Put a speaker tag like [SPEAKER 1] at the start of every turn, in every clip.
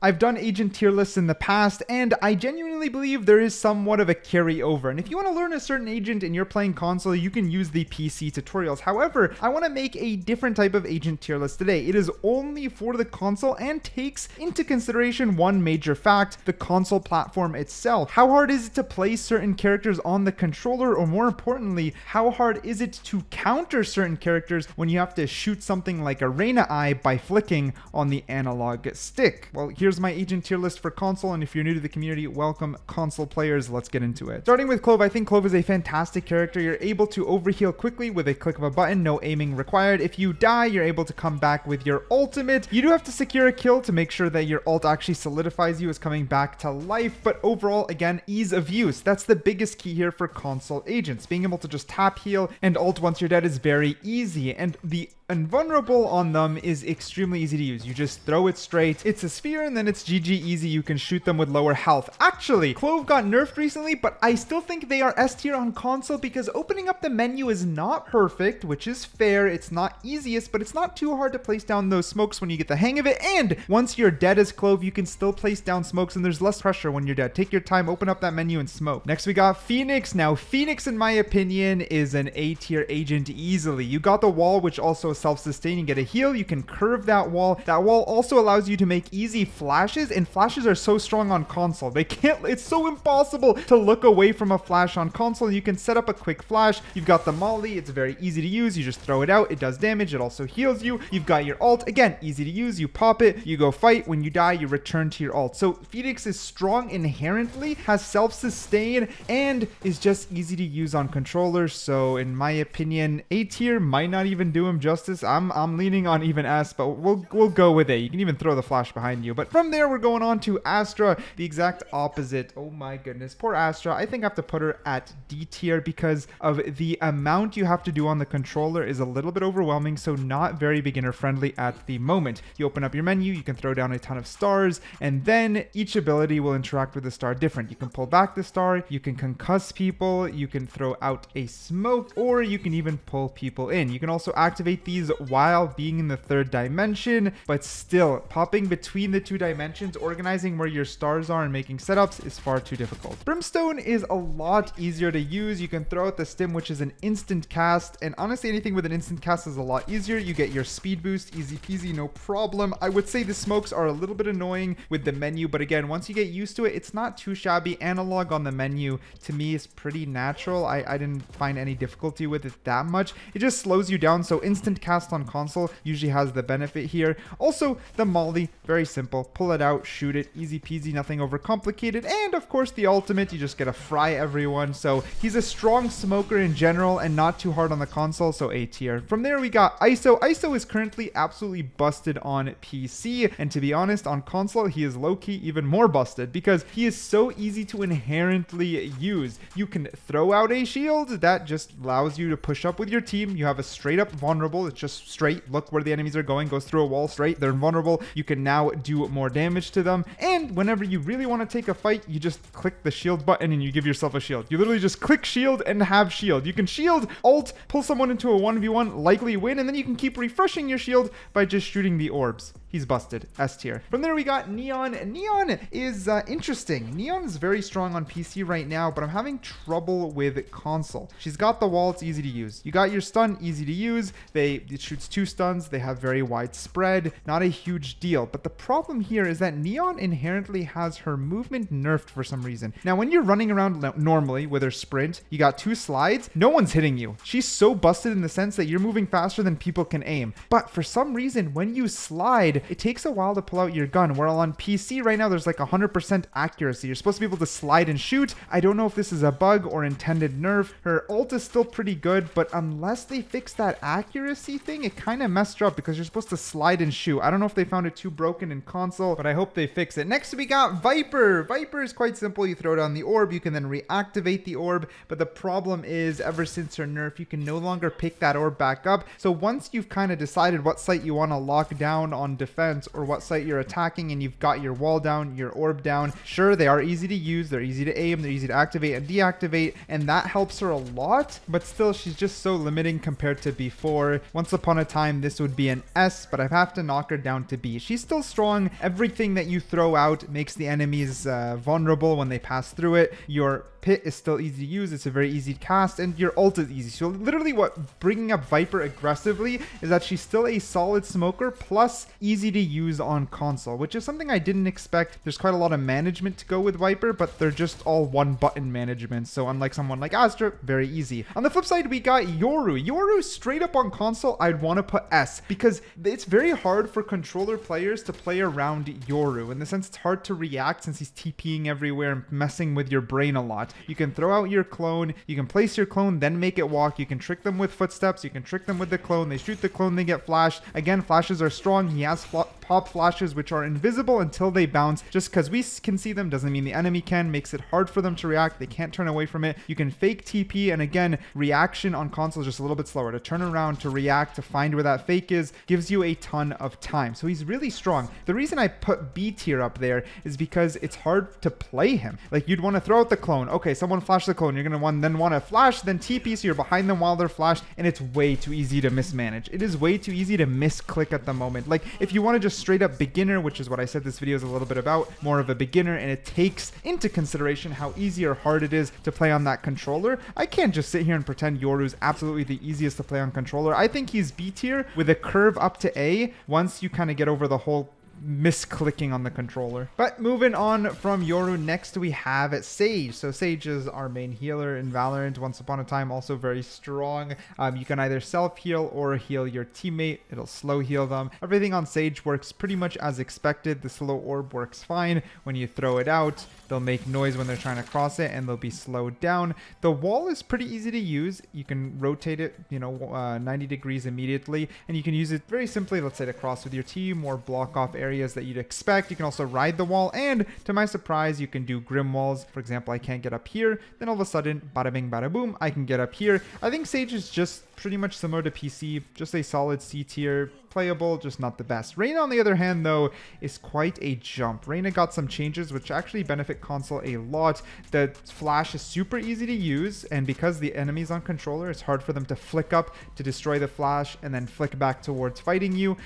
[SPEAKER 1] I've done agent tier lists in the past, and I genuinely believe there is somewhat of a carryover. And if you want to learn a certain agent and you're playing console, you can use the PC tutorials. However, I want to make a different type of agent tier list today. It is only for the console and takes into consideration one major fact: the console platform itself. How hard is it to play certain characters on the controller, or more importantly, how hard is it to counter certain characters when you have to shoot something like a Reyna eye by flicking on the analog stick? Well, here's my agent tier list for console, and if you're new to the community, welcome console players. Let's get into it. Starting with Clove, I think Clove is a fantastic character. You're able to overheal quickly with a click of a button, no aiming required. If you die, you're able to come back with your ultimate. You do have to secure a kill to make sure that your ult actually solidifies you as coming back to life, but overall, again, ease of use. That's the biggest key here for console agents. Being able to just tap heal and ult once you're dead is very easy, and the invulnerable on them is extremely easy to use. You just throw it straight. It's a sphere and then it's GG easy. You can shoot them with lower health. Actually, Clove got nerfed recently, but I still think they are S tier on console because opening up the menu is not perfect, which is fair. It's not easiest, but it's not too hard to place down those smokes when you get the hang of it. And once you're dead as Clove, you can still place down smokes and there's less pressure when you're dead. Take your time, open up that menu and smoke. Next, we got Phoenix. Now, Phoenix, in my opinion, is an A tier agent easily. You got the wall, which also self-sustain. You get a heal, you can curve that wall. That wall also allows you to make easy flashes, and flashes are so strong on console. It's so impossible to look away from a flash on console. You can set up a quick flash. You've got the molly, it's very easy to use. You just throw it out, it does damage, it also heals you. You've got your ult, again, easy to use. You pop it, you go fight. When you die, you return to your ult. So Phoenix is strong inherently, has self-sustain, and is just easy to use on controllers. So in my opinion, A tier might not even do him justice. I'm leaning on even S, but we'll go with A. You can even throw the flash behind you. But from there, we're going on to Astra, the exact opposite. Oh my goodness, poor Astra. I think I have to put her at D tier because of the amount you have to do on the controller is a little bit overwhelming, so not very beginner friendly at the moment. You open up your menu, you can throw down a ton of stars, and then each ability will interact with the star different. You can pull back the star, you can concuss people, you can throw out a smoke, or you can even pull people in. You can also activate these while being in the third dimension, but still popping between the two dimensions, organizing where your stars are and making setups is far too difficult. Brimstone is a lot easier to use. You can throw out the stim, which is an instant cast, and honestly anything with an instant cast is a lot easier. You get your speed boost, easy peasy, no problem. I would say the smokes are a little bit annoying with the menu, but again, once you get used to it, it's not too shabby. Analog on the menu to me is pretty natural. I didn't find any difficulty with it that much. It just slows you down, so instant cast on console usually has the benefit here. Also, the molly, very simple. Pull it out, shoot it, easy peasy, nothing overcomplicated. And of course, the ultimate, you just get to fry everyone. So he's a strong smoker in general and not too hard on the console, so A tier. From there, we got ISO. ISO is currently absolutely busted on PC, and to be honest, on console, he is low-key even more busted because he is so easy to inherently use. You can throw out a shield that just allows you to push up with your team. You have a straight-up vulnerable. It's just straight. Look where the enemies are going. Goes through a wall straight. They're invulnerable. You can now do more damage to them. And whenever you really want to take a fight, you just click the shield button and you give yourself a shield. You literally just click shield and have shield. You can shield, ult, pull someone into a 1v1, likely win, and then you can keep refreshing your shield by just shooting the orbs. He's busted. S tier. From there, we got Neon. Neon is interesting. Neon is very strong on PC right now, but I'm having trouble with console. She's got the wall. It's easy to use. You got your stun. Easy to use. It shoots 2 stuns. They have very wide spread. Not a huge deal. But the problem here is that Neon inherently has her movement nerfed for some reason. Now, when you're running around normally with her sprint, you got 2 slides. No one's hitting you. She's so busted in the sense that you're moving faster than people can aim. But for some reason, when you slide, it takes a while to pull out your gun. While on PC right now, there's like 100% accuracy. You're supposed to be able to slide and shoot. I don't know if this is a bug or intended nerf. Her ult is still pretty good, but unless they fix that accuracy thing, it kind of messed her up because you're supposed to slide and shoot. I don't know if they found it too broken in console, but I hope they fix it. Next, we got Viper. Viper is quite simple. You throw down the orb. You can then reactivate the orb, but the problem is ever since her nerf, you can no longer pick that orb back up. So once you've kind of decided what site you want to lock down on defense or what site you're attacking and you've got your wall down, your orb down, sure, they are easy to use, they're easy to aim, they're easy to activate and deactivate, and that helps her a lot, but still she's just so limiting compared to before. Once upon a time this would be an S, but I have to knock her down to B. She's still strong. everything that you throw out makes the enemies vulnerable when they pass through it. Your pit is still easy to use. It's a very easy cast, and your ult is easy. So literally what bringing up Viper aggressively is that she's still a solid smoker plus easy to use on console, which is something I didn't expect. There's quite a lot of management to go with Viper, but they're just all one button management. So unlike someone like Astra, very easy. On the flip side, we got Yoru. Yoru straight up on console, I'd want to put S because it's very hard for controller players to play around Yoru. In the sense, it's hard to react since he's TPing everywhere and messing with your brain a lot. You can throw out your clone, you can place your clone, then make it walk. You can trick them with footsteps, you can trick them with the clone. They shoot the clone, they get flashed. Again, flashes are strong. He has pop flashes, which are invisible until they bounce. Just because we can see them doesn't mean the enemy can. Makes it hard for them to react. They can't turn away from it. You can fake TP, and again, reaction on console is just a little bit slower. To turn around, to react, to find where that fake is, gives you a ton of time. So he's really strong. The reason I put B tier up there is because it's hard to play him. Like, you'd want to throw out the clone. Okay, someone flash the clone. You're going to then want to flash, then TP, so you're behind them while they're flashed, and it's way too easy to mismanage. It is way too easy to misclick at the moment. Like, if you want to just straight up beginner, which is what I said this video is a little bit about, more of a beginner, and it takes into consideration how easy or hard it is to play on that controller. I can't just sit here and pretend Yoru's absolutely the easiest to play on controller. I think he's B tier with a curve up to A once you kind of get over the whole misclicking on the controller. But moving on from Yoru, next we have Sage. So Sage is our main healer in Valorant. Once upon a time, also very strong. You can either self-heal or heal your teammate. It'll slow heal them. Everything on Sage works pretty much as expected. The slow orb works fine. When you throw it out, they'll make noise when they're trying to cross it, and they'll be slowed down. The wall is pretty easy to use. You can rotate it, 90 degrees immediately, and you can use it very simply, let's say, to cross with your team or block off areas that you'd expect. You can also ride the wall, and to my surprise, you can do grim walls. For example, I can't get up here, then all of a sudden, bada bing, bada boom, I can get up here. I think Sage is just pretty much similar to PC, just a solid C tier, playable, just not the best. Reyna, on the other hand, though, is quite a jump. Reyna got some changes which actually benefit console a lot. The flash is super easy to use, and because the enemy's on controller, it's hard for them to flick up to destroy the flash and then flick back towards fighting you.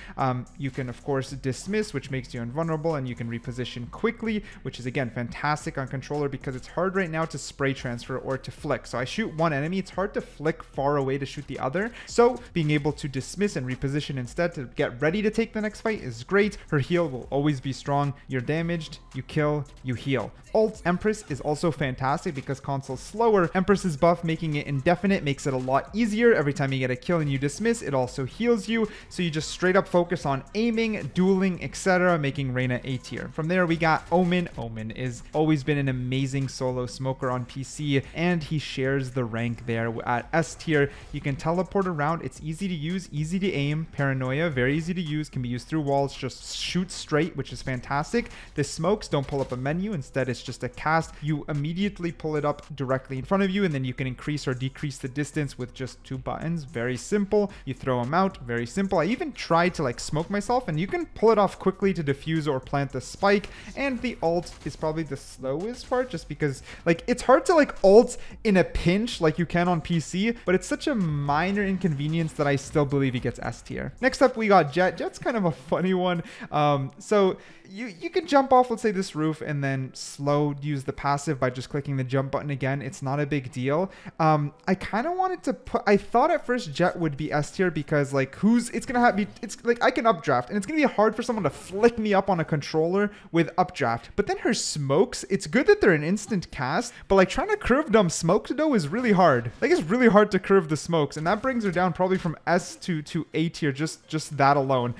[SPEAKER 1] You can, of course, dismiss, which makes you invulnerable, and you can reposition quickly, which is, again, fantastic on controller because it's hard right now to spray transfer or to flick. So I shoot one enemy, it's hard to flick far away to shoot the other. So being able to dismiss and reposition instead to get ready to take the next fight is great. Her heal will always be strong. You're damaged, you kill, you heal. Ult Empress is also fantastic because console's slower. Empress's buff, making it indefinite, makes it a lot easier. Every time you get a kill and you dismiss, it also heals you. So you just straight up focus on aiming, dueling, etc., making Reyna A tier. From there, we got Omen. Omen is always been an amazing solo smoker on PC, and he shares the rank there at S tier. You can teleport around. It's easy to use, easy to aim. Paranoia, very easy to use, can be used through walls. Just shoot straight, which is fantastic. The smokes don't pull up a menu. Instead, it's just a cast. You immediately pull it up directly in front of you, and then you can increase or decrease the distance with just 2 buttons. Very simple. You throw them out. Very simple. I even tried to smoke myself, and you can pull it off quickly to defuse or plant the spike. And the ult is probably the slowest part, just because it's hard to ult in a pinch like you can on PC, but it's such a minor inconvenience that I still believe he gets S tier. Next up, we got Jett. Jett's kind of a funny one. So you can jump off, let's say, this roof and then use the passive by just clicking the jump button again. It's not a big deal. I kind of wanted to I thought at first Jett would be S tier because I can updraft, and it's gonna be hard for someone to flick me up on a controller with updraft. But then her smokes, it's good that they're an instant cast, but trying to curve dumb smokes though is really hard. It's really hard to curve the smokes, and that brings her down probably from S to A tier, just that alone.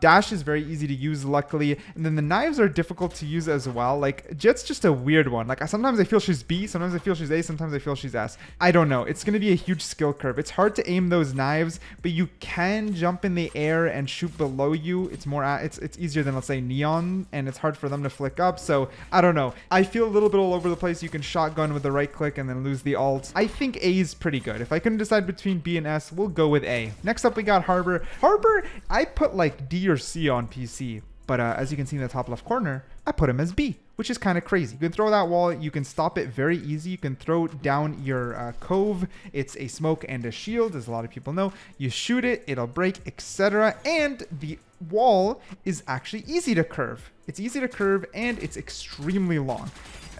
[SPEAKER 1] Dash is very easy to use, luckily, and then the knives are difficult to use as well. Jett's just a weird one. Sometimes I feel she's B, sometimes I feel she's A, sometimes I feel she's S. I don't know. It's gonna be a huge skill curve. It's hard to aim those knives, but you can jump in the air and shoot below you. It's easier than, let's say, Neon, and it's hard for them to flick up. So I don't know. I feel a little bit all over the place. You can shotgun with the right click and then lose the ult. I think A is pretty good. If I couldn't decide between B and S, we'll go with A. Next up, we got Harbor. Harbor, I put D or C on PC, but as you can see in the top left corner, I put him as B. which is kind of crazy. You can throw that wall, you can stop it very easy. You can throw down your Clove. It's a smoke and a shield, as a lot of people know. You shoot it, it'll break, etc. And the wall is actually easy to curve. It's easy to curve and it's extremely long.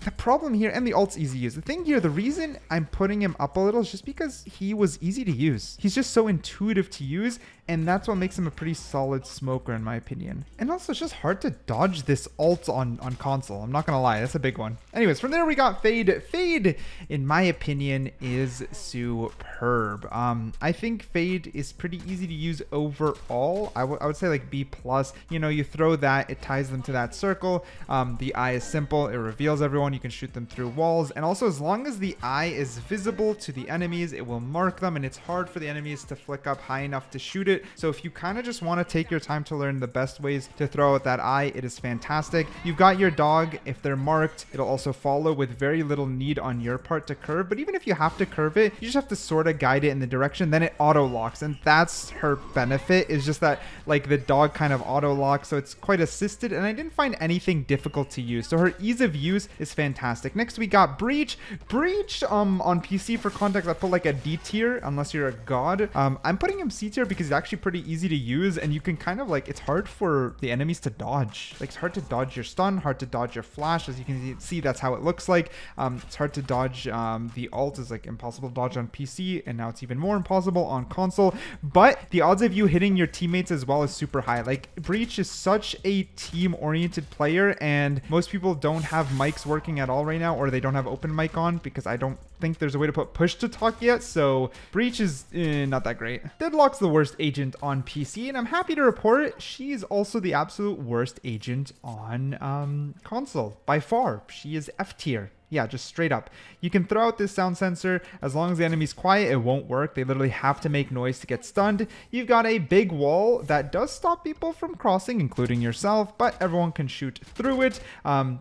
[SPEAKER 1] The problem here, and the ult's easy to use. The thing here, the reason I'm putting him up a little is just because he was easy to use. He's just so intuitive to use, and that's what makes him a pretty solid smoker in my opinion. And also, it's just hard to dodge this ult on console. I'm not gonna lie, that's a big one. Anyways, from there we got Fade. Fade, in my opinion, is superb. I think Fade is pretty easy to use overall. I would say like B+. You know, you throw that, it ties them to that circle. The eye is simple, it reveals everyone. You can shoot them through walls, and also as long as the eye is visible to the enemies, it will mark them, and it's hard for the enemies to flick up high enough to shoot it. So if you kind of just want to take your time to learn the best ways to throw out that eye, it is fantastic. You've got your dog. If they're marked, it'll also follow with very little need on your part to curve. But even if you have to curve it, you just have to sort of guide it in the direction, then it auto locks, and that's her benefit, is just that like the dog kind of auto locks, so it's quite assisted, and I didn't find anything difficult to use. So her ease of use is fantastic. Next we got Breach. Breach on PC, for context, I put like a D tier unless you're a god. I'm putting him C tier because he's actually pretty easy to use, and you can kind of like, it's hard for the enemies to dodge. Like, it's hard to dodge your stun, hard to dodge your flash. As you can see, that's how it looks like. It's hard to dodge. The ult is like impossible to dodge on PC, and now it's even more impossible on console. But the odds of you hitting your teammates as well is super high. Like, Breach is such a team-oriented player, and most people don't have mics working at all right now, or they don't have open mic on, because I don't think there's a way to put push to talk yet. So Breach is not that great. Deadlock's the worst agent on PC, and I'm happy to report she's also the absolute worst agent on console by far. She is F tier. Yeah, just straight up. You can throw out this sound sensor. As long as the enemy's quiet, it won't work. They literally have to make noise to get stunned. You've got a big wall that does stop people from crossing, including yourself, but everyone can shoot through it.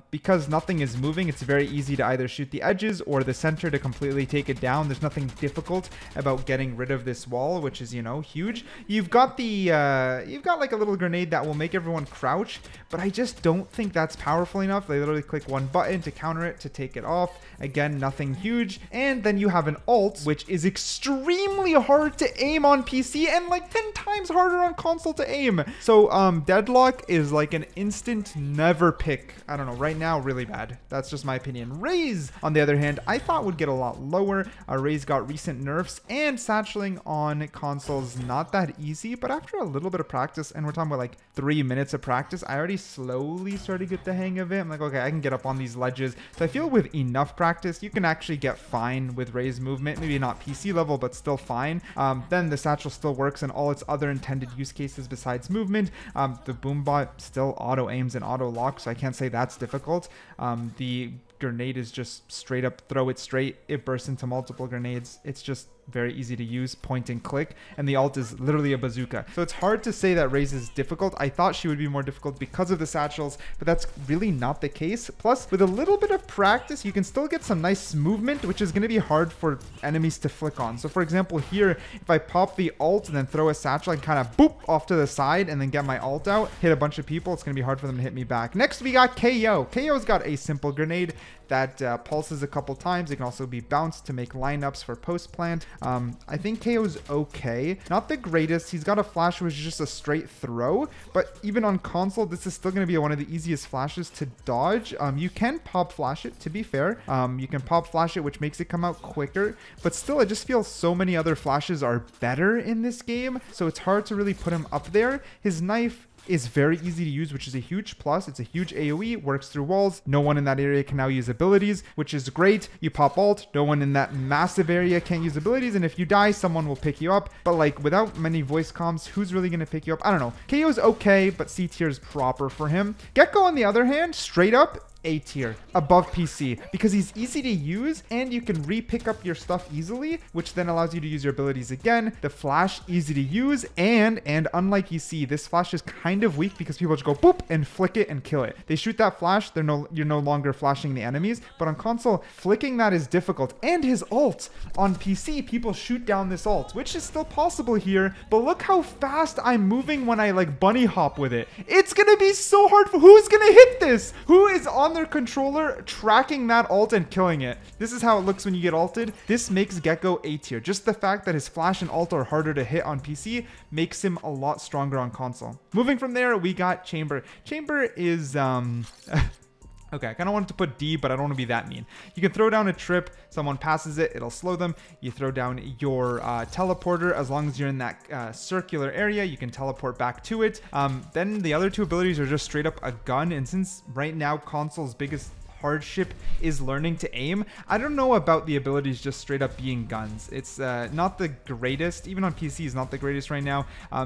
[SPEAKER 1] Because nothing is moving, it's very easy to either shoot the edges or the center to completely take it down. There's nothing difficult about getting rid of this wall, which is, you know, huge. You've got the, you've got like a little grenade that will make everyone crouch, but I just don't think that's powerful enough. They literally click one button to counter it, to take it off. Again, nothing huge. And then you have an ult, which is extremely hard to aim on PC and like 10 times harder on console to aim. So Deadlock is like an instant never pick. I don't know, right now really bad. That's just my opinion. Raze, on the other hand, I thought would get a lot lower. Raze got recent nerfs, and satcheling on consoles not that easy, but after a little bit of practice, and we're talking about like 3 minutes of practice, I already slowly started to get the hang of it. I'm like, okay, I can get up on these ledges. So I feel with enough practice, you can actually get fine with Raze movement. Maybe not PC level, but still fine. Then the satchel still works in all its other intended use cases besides movement. The boombot still auto aims and auto locks, so I can't say that's difficult. The grenade is just straight up throw it straight. It bursts into multiple grenades. It's just very easy to use, point and click, and the ult is literally a bazooka. So it's hard to say that Raze is difficult. I thought she would be more difficult because of the satchels, but that's really not the case. Plus, with a little bit of practice, you can still get some nice movement, which is going to be hard for enemies to flick on. So for example, here, if I pop the ult and then throw a satchel and kind of boop off to the side and then get my ult out, hit a bunch of people, it's going to be hard for them to hit me back. Next, we got KO. KO's got a simple grenade that pulses a couple times. It can also be bounced to make lineups for post plant. I think KO's okay. Not the greatest. He's got a flash which is just a straight throw, but even on console, this is still going to be one of the easiest flashes to dodge. You can pop flash it, to be fair. You can pop flash it, which makes it come out quicker, but still, I just feel so many other flashes are better in this game, so it's hard to really put him up there. His knife is very easy to use, which is a huge plus. It's a huge AoE, works through walls. No one in that area can now use abilities, which is great. You pop ult, no one in that massive area can't use abilities, and if you die, someone will pick you up. But like, without many voice comms, who's really going to pick you up? I don't know. KO's okay, but C tier is proper for him. Gekko, on the other hand, straight up A tier, above PC, because he's easy to use and you can re-pick up your stuff easily, which then allows you to use your abilities again. The flash, easy to use, and unlike EC, this flash is kind of weak because people just go boop and flick it and kill it. They shoot that flash, you're no longer flashing the enemies, but on console, flicking that is difficult. And his ult, on PC, people shoot down this ult, which is still possible here, but look how fast I'm moving when I like bunny hop with it. It's gonna be so hard for, who's gonna hit this? Who is on on their controller, tracking that ult and killing it. This is how it looks when you get ulted. This makes Gekko A tier. Just the fact that his flash and ult are harder to hit on PC makes him a lot stronger on console. Moving from there, we got Chamber. Chamber is okay, I kind of wanted to put D, but I don't want to be that mean. You can throw down a trip. Someone passes it, it'll slow them. You throw down your teleporter. As long as you're in that circular area, you can teleport back to it. Then the other two abilities are just straight up a gun. And since right now console's biggest hardship is learning to aim, I don't know about the abilities just straight up being guns. It's not the greatest. Even on PC is not the greatest right now.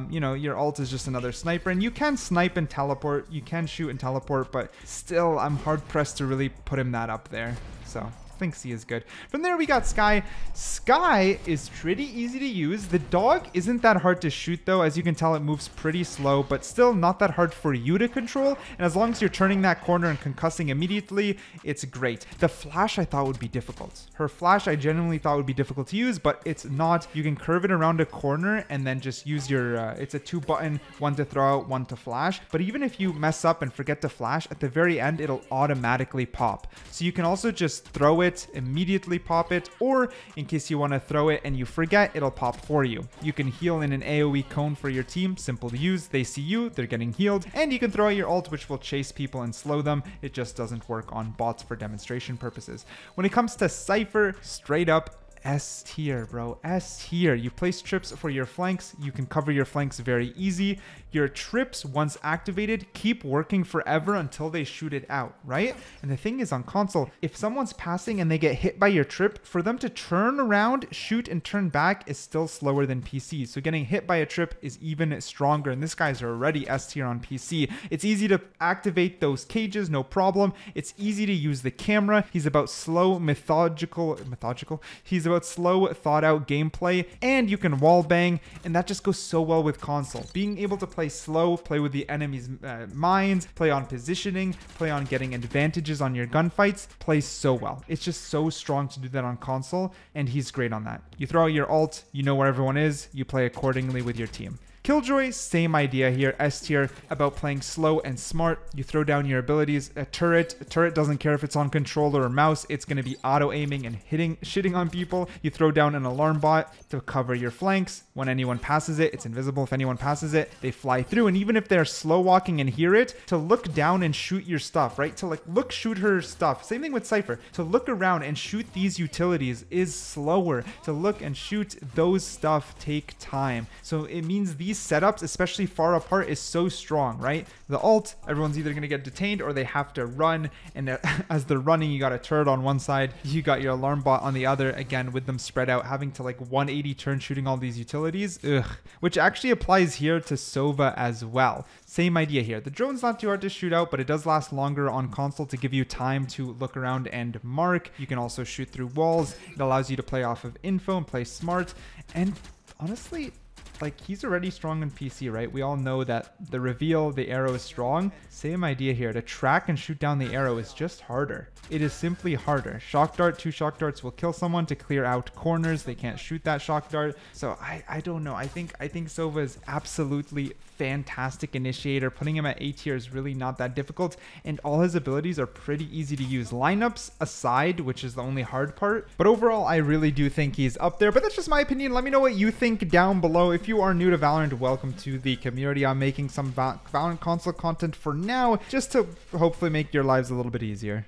[SPEAKER 1] You know, your ult is just another sniper, and you can snipe and teleport. You can shoot and teleport, but still I'm hard pressed to really put him that up there. So I think C is good. From there, we got Skye. Skye is pretty easy to use. The dog isn't that hard to shoot, though. As you can tell, it moves pretty slow, but still not that hard for you to control. And as long as you're turning that corner and concussing immediately, it's great. The flash I thought would be difficult. Her flash I genuinely thought would be difficult to use, but it's not. You can curve it around a corner and then just use your, it's a 2-button, one to throw out, one to flash. But even if you mess up and forget to flash, at the very end, it'll automatically pop. So you can also just throw it, immediately pop it, or in case you want to throw it and you forget, it'll pop for you. You can heal in an AoE cone for your team, simple to use. They see you, they're getting healed, and you can throw out your ult, which will chase people and slow them. It just doesn't work on bots for demonstration purposes. When it comes to Cypher, straight up S tier, bro. S tier. You place trips for your flanks. You can cover your flanks very easy. Your trips, once activated, keep working forever until they shoot it out, right? And the thing is, on console, if someone's passing and they get hit by your trip, for them to turn around, shoot, and turn back is still slower than PC. So getting hit by a trip is even stronger. And this guy's already S tier on PC. It's easy to activate those cages, no problem. It's easy to use the camera. He's about slow, methodical. He's about slow, thought out gameplay, and you can wall bang, and that just goes so well with console. Being able to play slow, play with the enemy's minds, play on positioning, play on getting advantages on your gunfights, plays so well. It's just so strong to do that on console, and he's great on that. You throw out your ult, you know where everyone is, you play accordingly with your team. Killjoy, same idea here, S tier, about playing slow and smart. You throw down your abilities. A turret doesn't care if it's on controller or mouse. It's going to be auto-aiming and shitting on people. You throw down an alarm bot to cover your flanks. When anyone passes it, it's invisible. If anyone passes it, they fly through. And even if they're slow walking and hear it, to look down and shoot your stuff, right? To like look, shoot her stuff. Same thing with Cypher. To look around and shoot these utilities is slower. To look and shoot those stuff take time. So it means these setups, especially far apart, is so strong, right? The ult, everyone's either going to get detained or they have to run, and as they're running, you got a turret on one side, you got your alarm bot on the other, again with them spread out, having to like 180 turn shooting all these utilities, which actually applies here to Sova as well. Same idea here. The drone's not too hard to shoot out, but it does last longer on console to give you time to look around and mark. You can also shoot through walls. It allows you to play off of info and play smart, and honestly, like, he's already strong on PC, right? We all know that the reveal, the arrow is strong. Same idea here. To track and shoot down the arrow is just harder. It is simply harder. Shock dart, 2 shock darts will kill someone to clear out corners. They can't shoot that shock dart. So I don't know. I think Sova is absolutely fantastic initiator. Putting him at A tier is really not that difficult, and all his abilities are pretty easy to use. Lineups aside, which is the only hard part. But overall, I really do think he's up there. But that's just my opinion. Let me know what you think down below. If you are new to Valorant, welcome to the community. I'm making some Valorant console content for now, just to hopefully make your lives a little bit easier.